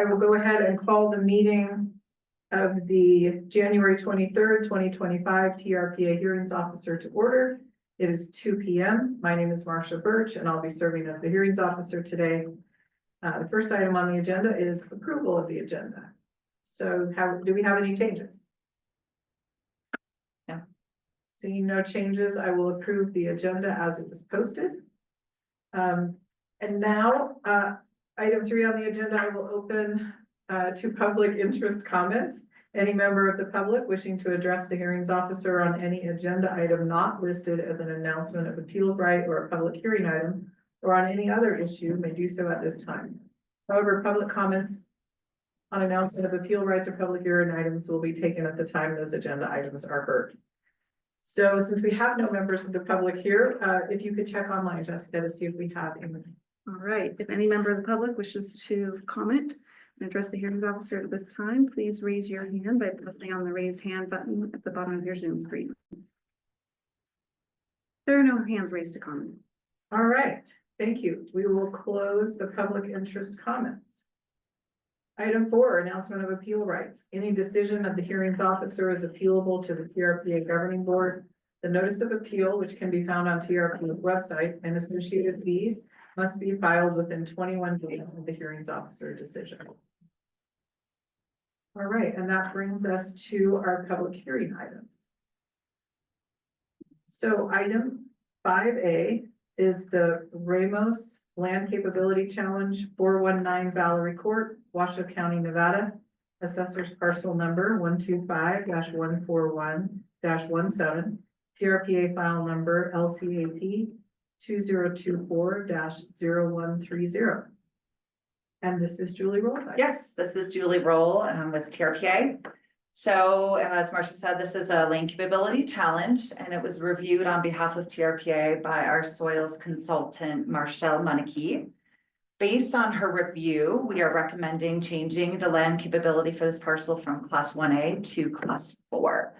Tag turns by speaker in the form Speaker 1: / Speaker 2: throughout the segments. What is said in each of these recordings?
Speaker 1: I will go ahead and call the meeting of the January 23rd, 2025 TRPA Hearings Officer to order. It is 2 p.m. My name is Marsha Birch, and I'll be serving as the hearings officer today. The first item on the agenda is approval of the agenda. So do we have any changes? No. Seeing no changes, I will approve the agenda as it was posted. And now, item 3 on the agenda, I will open to public interest comments. Any member of the public wishing to address the hearings officer on any agenda item not listed as an announcement of appeals right or a public hearing item, or on any other issue may do so at this time. However, public comments on announcement of appeal rights or public hearing items will be taken at the time those agenda items are heard. So since we have no members of the public here, if you could check online, Jessica, to see if we have any.
Speaker 2: All right, if any member of the public wishes to comment and address the hearings officer at this time, please raise your hand by pressing on the raise hand button at the bottom of your Zoom screen. There are no hands raised to comment.
Speaker 1: All right, thank you. We will close the public interest comments. Item 4, announcement of appeal rights. Any decision of the hearings officer is appealable to the TRPA governing board. The notice of appeal, which can be found on TRPA's website, and associated fees must be filed within 21 days of the hearings officer decision. All right, and that brings us to our public hearing items. So item 5A is the Ramos Land Capability Challenge, 419 Valerie Court, Washoe County, Nevada. Assessor's parcel number 125-141-17, TRPA file number LCAP 2024-0130. And this is Julie Roll's item.
Speaker 3: Yes, this is Julie Roll with TRPA. So as Marcia said, this is a land capability challenge, and it was reviewed on behalf of TRPA by our soils consultant, Marshall Munike. Based on her review, we are recommending changing the land capability for this parcel from class 1A to class 4.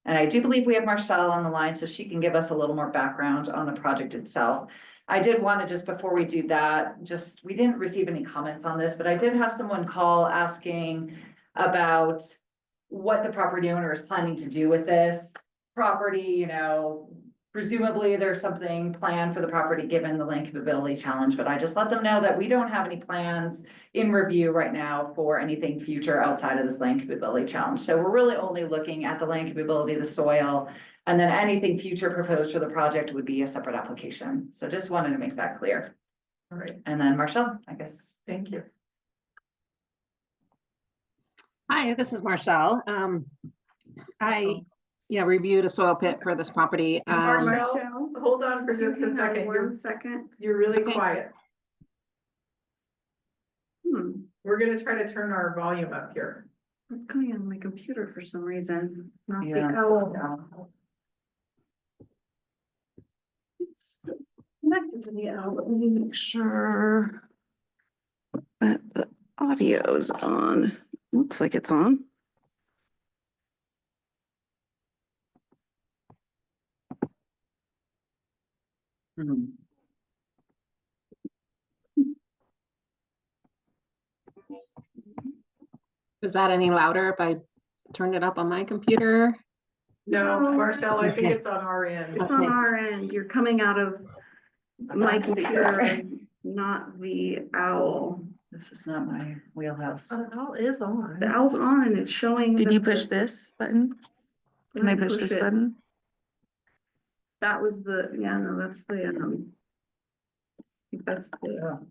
Speaker 3: And I do believe we have Marshall on the line, so she can give us a little more background on the project itself. I did want to just, before we do that, we didn't receive any comments on this, but I did have someone call asking about what the property owner is planning to do with this property. You know, presumably there's something planned for the property given the land capability challenge, but I just let them know that we don't have any plans in review right now for anything future outside of this land capability challenge. So we're really only looking at the land capability of the soil, and then anything future proposed for the project would be a separate application. So just wanted to make that clear.
Speaker 1: All right,
Speaker 3: And then Marshall, I guess.
Speaker 1: thank you.
Speaker 4: Hi, this is Marcel. I reviewed a soil pit for this property.
Speaker 1: Marshall, hold on for just a second.
Speaker 2: One second.
Speaker 1: You're really
Speaker 4: Okay.
Speaker 1: quiet. We're gonna try to turn our volume up here.
Speaker 2: It's coming on my computer for some reason, not
Speaker 3: Yeah.
Speaker 2: the owl. It's connected to the owl, but let me make sure that the audio is on. Looks like it's on.
Speaker 4: Is that any louder if I turned it up on my computer?
Speaker 1: No, Marshall, I think
Speaker 4: Okay.
Speaker 1: it's on our end.
Speaker 2: It's on our end. You're coming out of my computer and not the owl.
Speaker 3: This is not my wheelhouse.
Speaker 5: The owl is on.
Speaker 2: The owl's on and it's showing.
Speaker 5: Did
Speaker 2: that
Speaker 5: you push
Speaker 2: the-
Speaker 5: this button? Can I push this
Speaker 2: it.
Speaker 5: button?
Speaker 2: That was the, no, that's the, I think that's the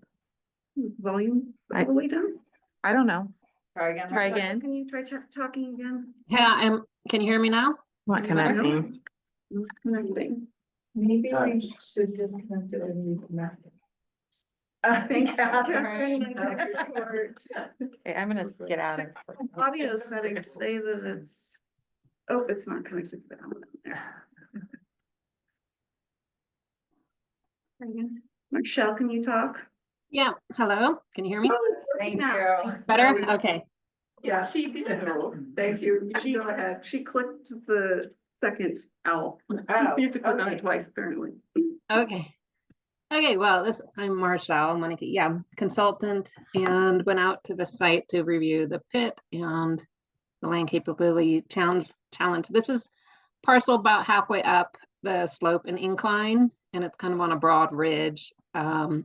Speaker 2: volume all the way down.
Speaker 5: I don't know.
Speaker 3: Try again.
Speaker 5: Try
Speaker 3: Marshall?
Speaker 5: again.
Speaker 2: Can you try talking again?
Speaker 4: Yeah, can you hear me now?
Speaker 5: Not connecting.
Speaker 2: Not connecting.
Speaker 1: Maybe we should disconnect it and reconnect it.
Speaker 2: Thanks,
Speaker 3: Catherine.
Speaker 5: Okay, I'm gonna get out of.
Speaker 2: Audio settings say that it's, oh, it's not connected to the owl there. Try again. Michelle, can you talk?
Speaker 4: Yeah, hello, can you hear me?
Speaker 2: Oh, it's
Speaker 3: Thank
Speaker 2: now.
Speaker 3: you.
Speaker 4: Better? Okay.
Speaker 1: Yeah, she did. Thank you. You can go ahead.
Speaker 2: She clicked the second owl.
Speaker 3: Oh,
Speaker 2: You have to click on
Speaker 3: okay.
Speaker 2: it twice, apparently.
Speaker 4: Okay. Okay, well, I'm Marshall, Monica, yeah, consultant, and went out to the site to review the pit and the land capability challenge. This is parcel about halfway up the slope and incline, and it's kind of on a broad ridge. It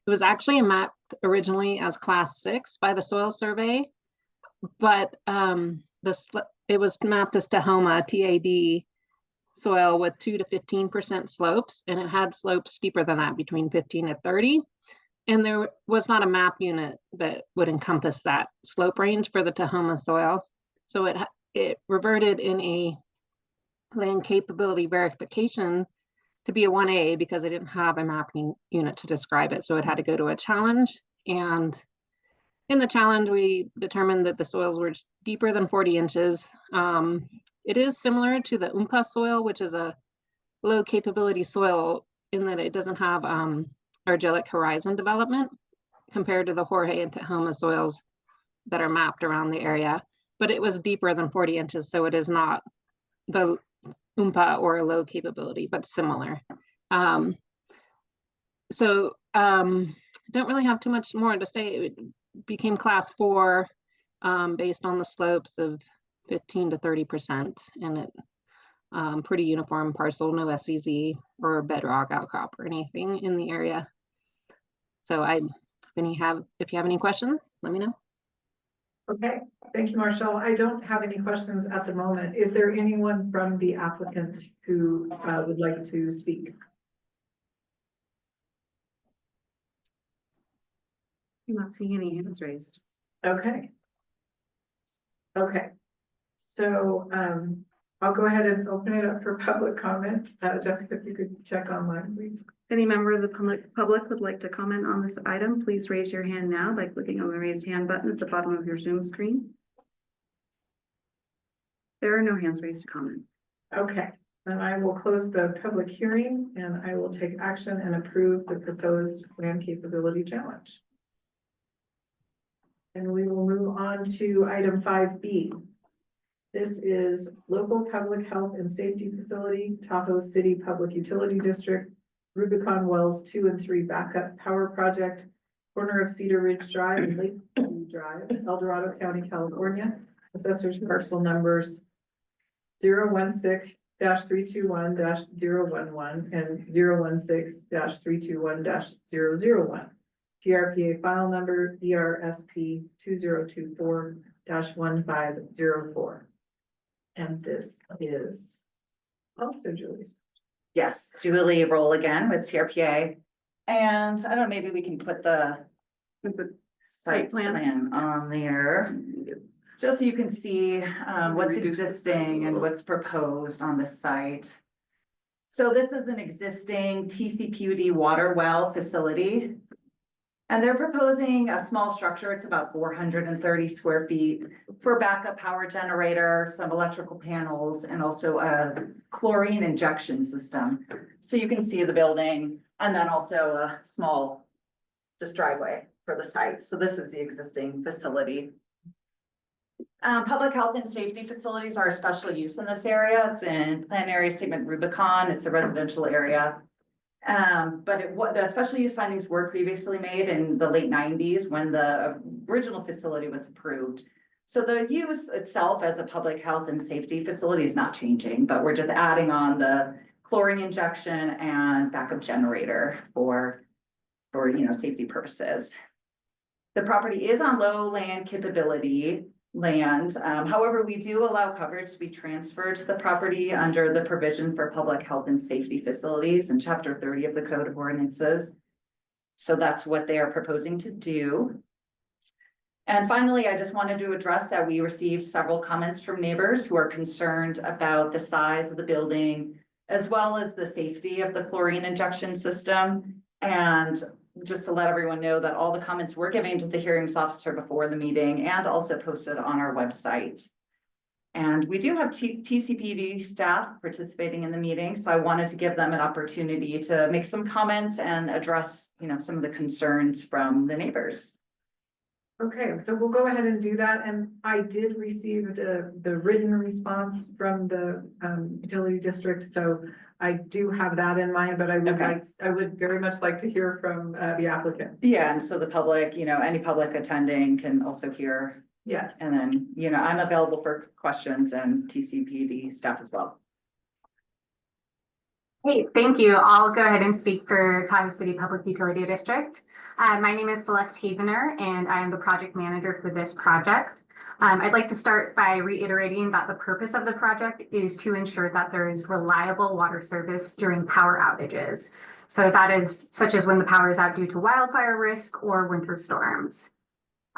Speaker 4: was actually mapped originally as class 6 by the soil survey, but it was mapped as Tahoe, TAD soil with 2 to 15% slopes, and it had slopes steeper than that, between 15 to 30. And there was not a map unit that would encompass that slope range for the Tahoe soil. So it reverted in a land capability verification to be a 1A because it didn't have a mapping unit to describe it. So it had to go to a challenge. And in the challenge, we determined that the soils were deeper than 40 inches. It is similar to the Oompa soil, which is a low capability soil in that it doesn't have argillic horizon development compared to the Jorge and Tahoe soils that are mapped around the area. But it was deeper than 40 inches, so it is not the Oompa or a low capability, but similar. Don't really have too much more to say. It became class 4 based on the slopes of 15 to 30%, and it pretty uniform parcel, no SEZ or bedrock outcrop or anything in the area. So if you have any questions, let me know.
Speaker 1: Okay, thank you, Marshall. I don't have any questions at the moment. Is there anyone from the applicant who would like to speak?
Speaker 2: I'm not seeing any hands raised.
Speaker 1: Okay. Okay, so I'll go ahead and open it up for public comment. Jessica, if you could check online, please.
Speaker 2: Any member of the public would like to comment on this item, please raise your hand now by clicking on the raise hand button at the bottom of your Zoom screen. There are no hands raised to comment.
Speaker 1: Okay, then I will close the public hearing and I will take action and approve the proposed land capability challenge. And we will move on to item 5B. This is local public health and safety facility, Tahoe City Public Utility District, Rubicon Wells 2 and 3 backup power project, corner of Cedar Ridge Drive and Lakeview Drive, El Dorado County, California. Assessors parcel numbers 016-321-011 and 016-321-001. TRPA file number ERSP 2024-1504. And this is also Julie's.
Speaker 3: Yes, Julie Roll again with TRPA. And I don't know, maybe we can put the site plan on there. Just so you can see what's existing and what's proposed on the site. So this is an existing TCPUD water well facility. And they're proposing a small structure. It's about 430 square feet for backup power generator, some electrical panels, and also a chlorine injection system. So you can see the building and then also a small just driveway for the site. So this is the existing facility. Public health and safety facilities are a special use in this area. It's in Plan Area Statement Rubicon. It's a residential area. But the special use findings were previously made in the late 90s when the original facility was approved. So the use itself as a public health and safety facility is not changing, but we're just adding on the chlorine injection and backup generator for safety purposes. The property is on low land capability land. However, we do allow coverage to be transferred to the property under the provision for public health and safety facilities in Chapter 30 of the Code of Ordinances. So that's what they are proposing to do. And finally, I just wanted to address that we received several comments from neighbors who are concerned about the size of the building, as well as the safety of the chlorine injection system. And just to let everyone know that all the comments were given to the hearings officer before the meeting and also posted on our website. And we do have TCPD staff participating in the meeting, so I wanted to give them an opportunity to make some comments and address, some of the concerns from the neighbors.
Speaker 1: Okay, so we'll go ahead and do that. And I did receive the written response from the utility district. So I do have that in mind, but I would
Speaker 3: Okay.
Speaker 1: I would very much like to hear from the applicant.
Speaker 3: Yeah, and so the public, any public attending can also hear,
Speaker 1: Yes.
Speaker 3: and then, I'm available for questions and TCPD staff as well.
Speaker 6: Hey, thank you. I'll go ahead and speak for Tahoe City Public Utility District. My name is Celeste Havener, and I am the project manager for this project. I'd like to start by reiterating that the purpose of the project is to ensure that there is reliable water service during power outages. So that is such as when the power is out due to wildfire risk or winter storms.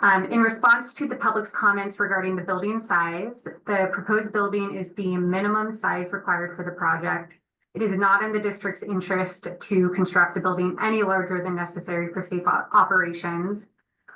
Speaker 6: In response to the public's comments regarding the building size, the proposed building is the minimum size required for the project. It is not in the district's interest to construct a building any larger than necessary for safe operations.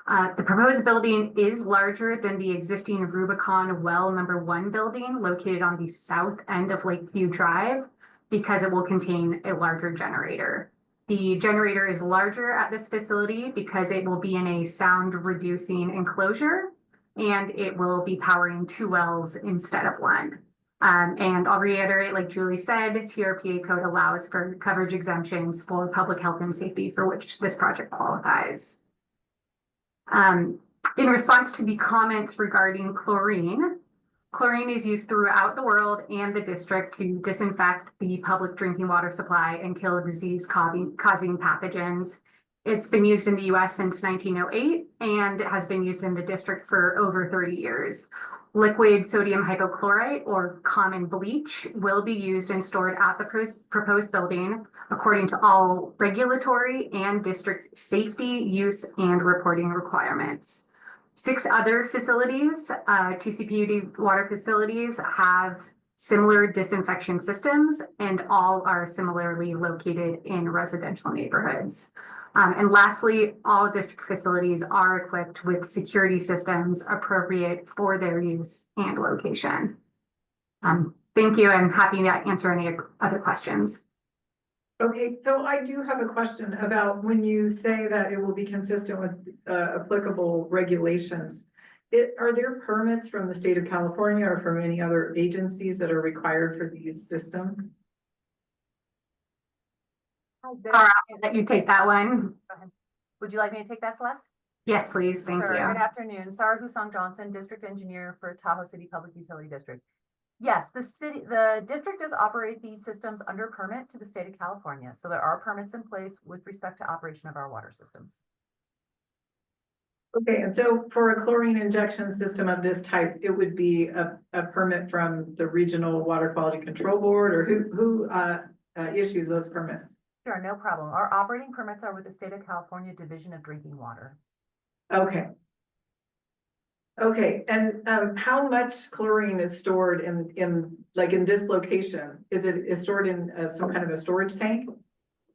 Speaker 6: The proposed building is larger than the existing Rubicon Well Number 1 building located on the south end of Lakeview Drive because it will contain a larger generator. The generator is larger at this facility because it will be in a sound reducing enclosure, and it will be powering 2 wells instead of 1. And I'll reiterate, like Julie said, TRPA code allows for coverage exemptions for public health and safety for which this project qualifies. In response to the comments regarding chlorine, chlorine is used throughout the world and the district to disinfect the public drinking water supply and kill disease-causing pathogens. It's been used in the US since 1908 and it has been used in the district for over 30 years. Liquid sodium hypochlorite, or common bleach, will be used and stored at the proposed building according to all regulatory and district safety, use, and reporting requirements. 6 other facilities, TCPUD water facilities, have similar disinfection systems, and all are similarly located in residential neighborhoods. And lastly, all district facilities are equipped with security systems appropriate for their use and location. Thank you. I'm happy to answer any other questions.
Speaker 1: Okay, so I do have a question about when you say that it will be consistent with applicable regulations. Are there permits from the state of California or from any other agencies that are required for these systems?
Speaker 6: All right, I'll let you take that one.
Speaker 7: Would you like me to take that, Celeste?
Speaker 6: Yes, please. Thank
Speaker 7: Sure.
Speaker 6: you.
Speaker 7: Good afternoon. Sarah Husong Johnson, District Engineer for Tahoe City Public Utility District. Yes, the district does operate these systems under permit to the state of California. So there are permits in place with respect to operation of our water systems.
Speaker 1: Okay, and so for a chlorine injection system of this type, it would be a permit from the Regional Water Quality Control Board, or who issues those permits?
Speaker 7: Sure, no problem. Our operating permits are with the state of California Division of Drinking Water.
Speaker 1: Okay. Okay, and how much chlorine is stored in this location? Is it stored in some kind of a storage tank?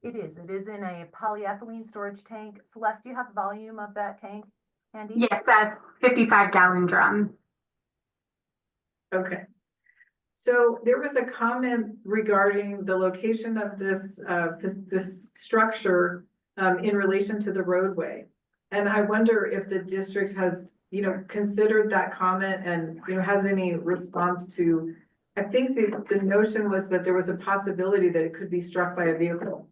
Speaker 7: It is in a polyethylene storage tank. Celeste, do you have the volume of that tank handy?
Speaker 6: Yes, a 55-gallon drum.
Speaker 1: Okay. So there was a comment regarding the location of this structure in relation to the roadway. And I wonder if the district has, considered that comment and, has any response to, I think the notion was that there was a possibility that it could be struck by a vehicle.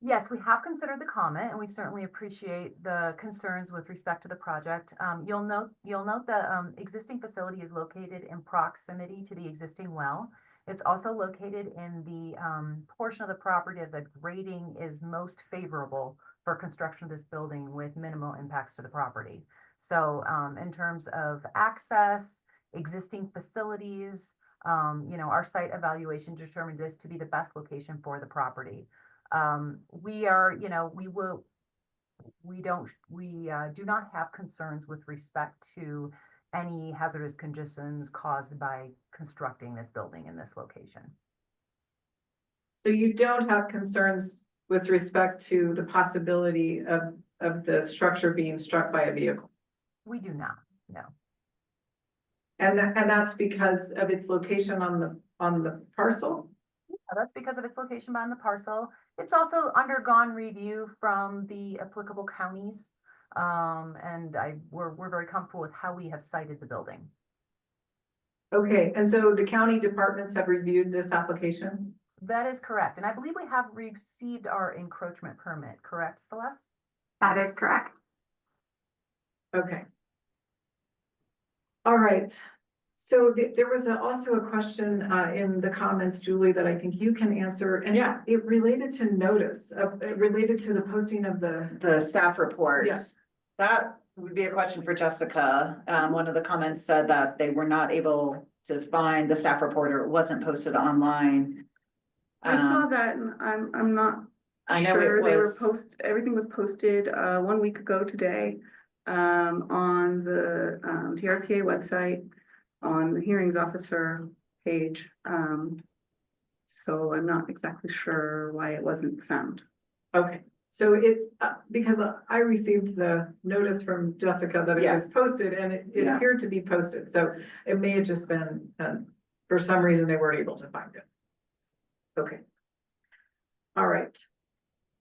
Speaker 7: Yes, we have considered the comment, and we certainly appreciate the concerns with respect to the project. You'll note the existing facility is located in proximity to the existing well. It's also located in the portion of the property that the grading is most favorable for construction of this building with minimal impacts to the property. So in terms of access, existing facilities, our site evaluation determined this to be the best location for the property. We do not have concerns with respect to any hazardous conditions caused by constructing this building in this location.
Speaker 1: So you don't have concerns with respect to the possibility of the structure being struck by a vehicle?
Speaker 7: We do not, no.
Speaker 1: And that's because of its location on the parcel?
Speaker 7: That's because of its location on the parcel. It's also undergone review from the applicable counties. And we're very comfortable with how we have cited the building.
Speaker 1: Okay, and so the county departments have reviewed this application?
Speaker 7: That is correct. And I believe we have received our encroachment permit, correct, Celeste?
Speaker 6: That is correct.
Speaker 1: Okay. All right. So there was also a question in the comments, Julie, that I think you can answer. And yeah, it related to notice, it related to the posting of
Speaker 3: The staff reports.
Speaker 1: Yes.
Speaker 3: That would be a question for Jessica. One of the comments said that they were not able to find the staff report, or it wasn't posted online.
Speaker 2: I saw that and I'm not
Speaker 3: I know it
Speaker 2: sure they were
Speaker 3: was,
Speaker 2: everything was posted 1 week ago today. On the TRPA website, on the hearings officer page. So I'm not exactly sure why it wasn't found.
Speaker 1: Okay. So because I received the notice from Jessica that it was posted and it
Speaker 3: Yeah.
Speaker 1: appeared to be posted. So it may have just been, for some reason, they weren't able to find it. Okay. All right.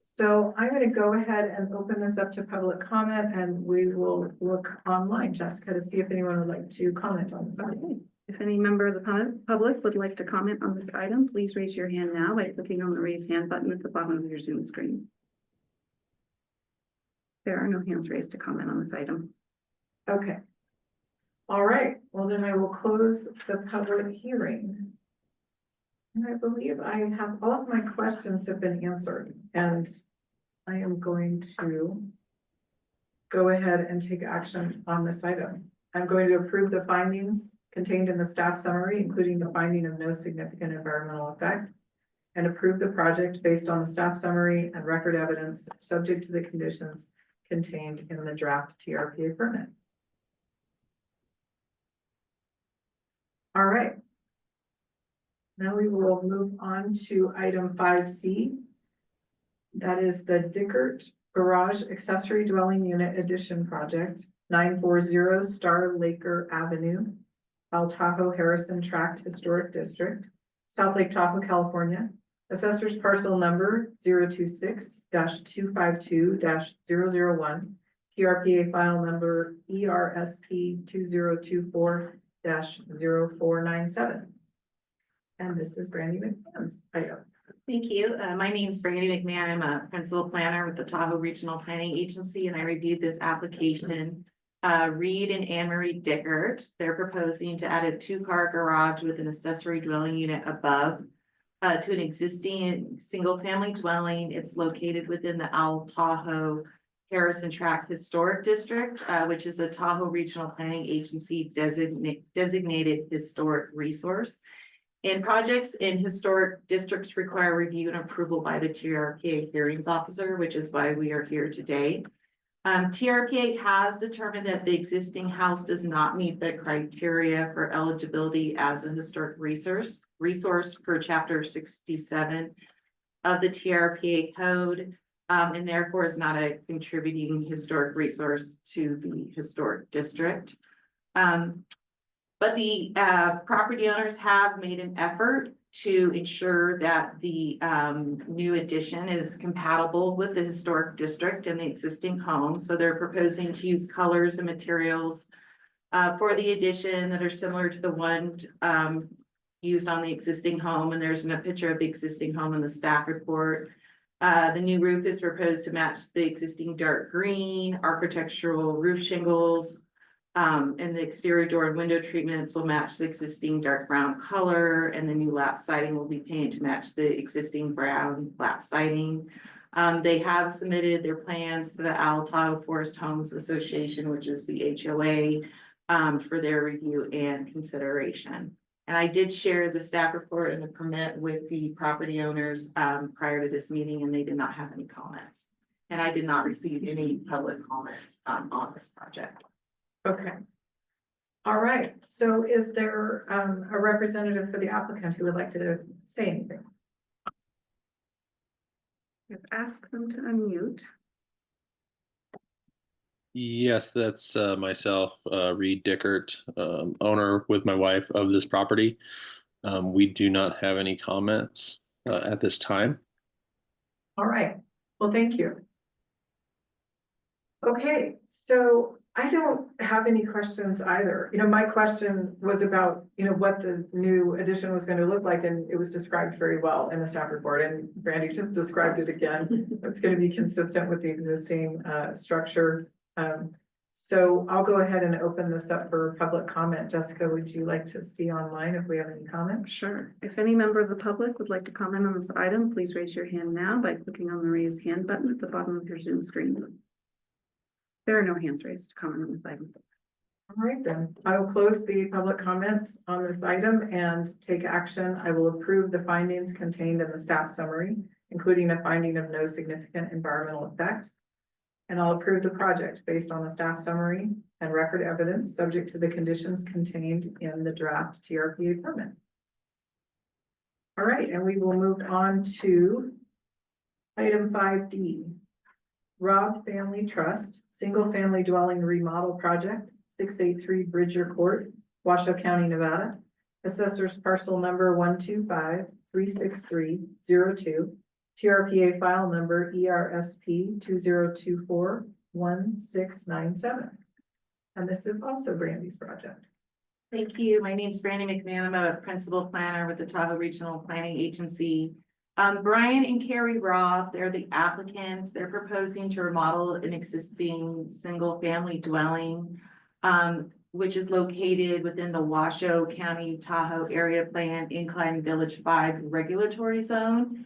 Speaker 1: So I'm going to go ahead and open this up to public comment, and we will look online, Jessica, to see if anyone would like to comment on this.
Speaker 2: Okay. If any member of the public would like to comment on this item, please raise your hand now by clicking on the raise hand button at the bottom of your Zoom screen. There are no hands raised to comment on this item.
Speaker 1: Okay. All right. Well, then I will close the public hearing. And I believe I have all of my questions have been answered, and I am going to go ahead and take action on this item. I'm going to approve the findings contained in the staff summary, including the finding of no significant environmental effect, and approve the project based on the staff summary and record evidence, subject to the conditions contained in the draft TRPA permit. All right. Now we will move on to item 5C. That is the Dickert Garage Accessory Dwelling Unit Addition Project, 940 Star Laker Avenue, El Tahoe Harrison Tract Historic District, South Lake Tahoe, California. Assessor's parcel number 026-252-001, TRPA file number ERSP 2024-0497. And this is Brandy McMahon's item.
Speaker 8: Thank you. My name is Brandy McMahon. I'm a principal planner with the Tahoe Regional Planning Agency, and I reviewed this application. Reed and Anne Marie Dickert, they're proposing to add a 2-car garage with an accessory dwelling unit above to an existing single-family dwelling. It's located within the El Tahoe Harrison Tract Historic District, which is a Tahoe Regional Planning Agency designated historic resource. And projects in historic districts require review and approval by the TRPA hearings officer, which is why we are here today. TRPA has determined that the existing house does not meet the criteria for eligibility as a historic resource per chapter 67 of the TRPA code, and therefore is not a contributing historic resource to the historic district. But the property owners have made an effort to ensure that the new addition is compatible with the historic district and the existing home. So they're proposing to use colors and materials for the addition that are similar to the one used on the existing home. And there's a picture of the existing home in the staff report. The new roof is proposed to match the existing dark green architectural roof shingles. And the exterior door and window treatments will match the existing dark brown color, and the new lap siding will be painted to match the existing brown lap siding. They have submitted their plans to the El Tahoe Forest Homes Association, which is the HOA, for their review and consideration. And I did share the staff report and the permit with the property owners prior to this meeting, and they did not have any comments. And I did not receive any public comments on this project.
Speaker 1: Okay. All right. So is there a representative for the applicant who would like to say anything?
Speaker 2: Ask them to unmute.
Speaker 9: Yes, that's myself, Reed Dickert, owner with my wife of this property. We do not have any comments at this time.
Speaker 1: All right. Well, thank you. Okay, so I don't have any questions either. You know, my question was about, you know, what the new addition was going to look like, and it was described very well in the staff report, and Brandy just described it again. It's going to be consistent with the existing structure. So I'll go ahead and open this up for public comment. Jessica, would you like to see online if we have any comments?
Speaker 2: Sure. If any member of the public would like to comment on this item, please raise your hand now by clicking on the raised hand button at the bottom of your Zoom screen. There are no hands raised to comment on this item.
Speaker 1: All right, then I will close the public comment on this item and take action. I will approve the findings contained in the staff summary, including a finding of no significant environmental effect. And I'll approve the project based on the staff summary and record evidence, subject to the conditions contained in the draft TRPA permit. All right, and we will move on to item 5D. Robb Family Trust, Single Family Dwelling Remodel Project, 683 Bridger Court, Washoe County, Nevada. Assessors parcel number 125-36302. TRPA file number ERSP 2024-1697. And this is also Brandy's project.
Speaker 8: Thank you. My name is Brandy McMahon. I'm a principal planner with the Tahoe Regional Planning Agency. Brian and Carrie Robb, they're the applicants. They're proposing to remodel an existing single family dwelling, which is located within the Washoe County Tahoe Area Plan Incline Village 5 regulatory zone,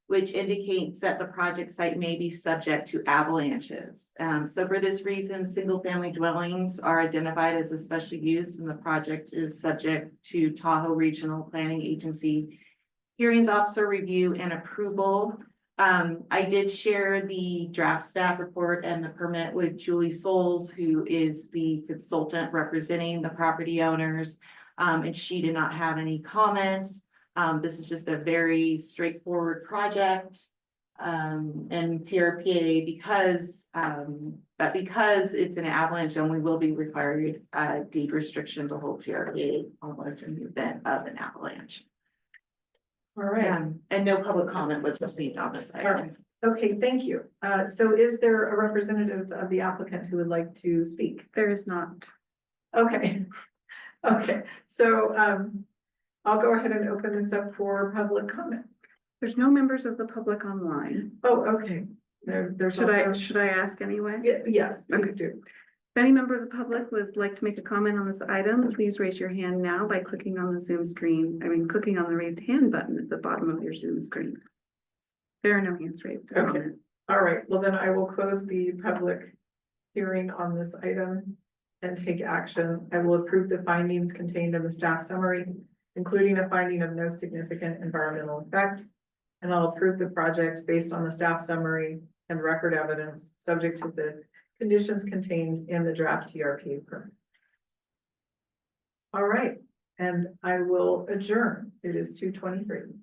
Speaker 8: which indicates that the project site may be subject to avalanches. So for this reason, single family dwellings are identified as a special use, and the project is subject to Tahoe Regional Planning Agency Hearings Officer review and approval. I did share the draft staff report and the permit with Julie Souls, who is the consultant representing the property owners, and she did not have any comments. This is just a very straightforward project. And TRPA, because it's an avalanche zone, we will be required deed restriction to hold TRPA almost in the event of an avalanche.
Speaker 1: All right.
Speaker 8: And no public comment was received on this item.
Speaker 1: Okay, thank you. So is there a representative of the applicant who would like to speak?
Speaker 2: There is not.
Speaker 1: Okay. Okay, so I'll go ahead and open this up for public comment.
Speaker 2: There's no members of the public online.
Speaker 1: Oh, okay. There's
Speaker 2: Should I
Speaker 1: also-
Speaker 2: ask anyway?
Speaker 1: Yes,
Speaker 2: Okay.
Speaker 1: please do.
Speaker 2: If any member of the public would like to make a comment on this item, please raise your hand now by clicking on the Zoom screen. Clicking on the raised hand button at the bottom of your Zoom screen. There are no hands raised.
Speaker 1: Okay. All right, well then I will close the public hearing on this item and take action. I will approve the findings contained in the staff summary, including a finding of no significant environmental effect. And I'll approve the project based on the staff summary and record evidence, subject to the conditions contained in the draft TRPA permit. All right, and I will adjourn. It is 2:23.